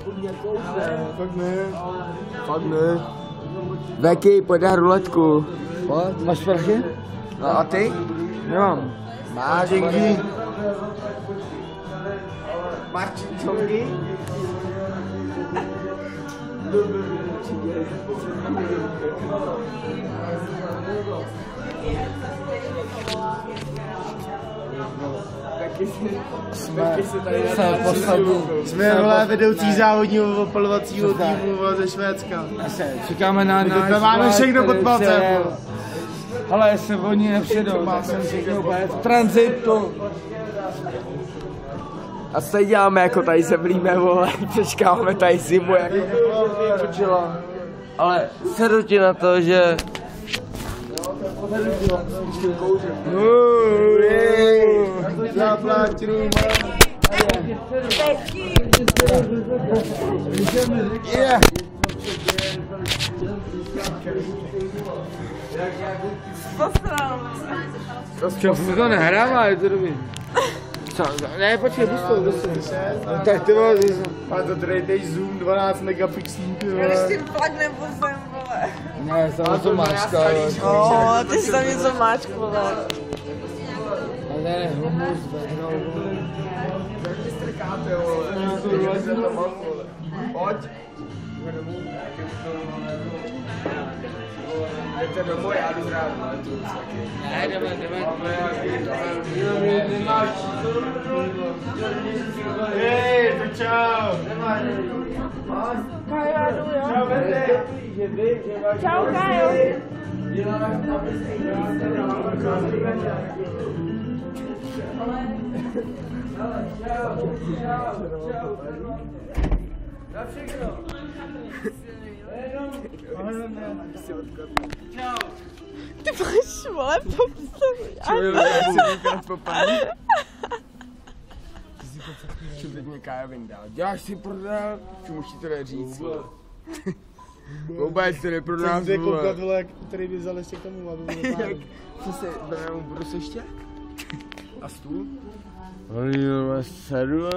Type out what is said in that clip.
Fakt ne. Fakt ne. Veky, pojď na ruletku. Pojď, máš prachy? No a ty? Nemám. Máš, Děkuji. Máš činčonky? Jsme vole vedoucí závodního opalovacího týmu ze Švédska. Čekáme na náš máme všechno pod palcem. Ale jestli oni nepřijdou, tak jsem všechno úplně v tranzitu. A stejně děláme jako tady se blíme, vole, přečkáme tady zimu jako čučila. Ale sedu ti na to, že... Čo, my to nehráme, ale je to dobrý. Co? Ne, počkej, pustou. Tak ty vole, Má to tady teď zoom 12 megapixelů, ty vole. Když tím flagnem vozem, vole. ne, jsem to máčka, Ty jsi tam něco máčkoval. ale ne, humus, vednou. Jak ty strkáte, vole? Pojď. Jdete domů, já jdu hrát, ale tu taky. Ne, jdeme. Hej, tak čau. Čau, Kajo. Ty máš, vole, Čo teď mě Kája vyndal? Děláš si prodal? Čo musí to říct? Vůbec to neprodal, Chci koukat, vole, který by vzal ještě k tomu, aby bylo pár. Co se, budu se ještě? A stůl? Oni, sedu,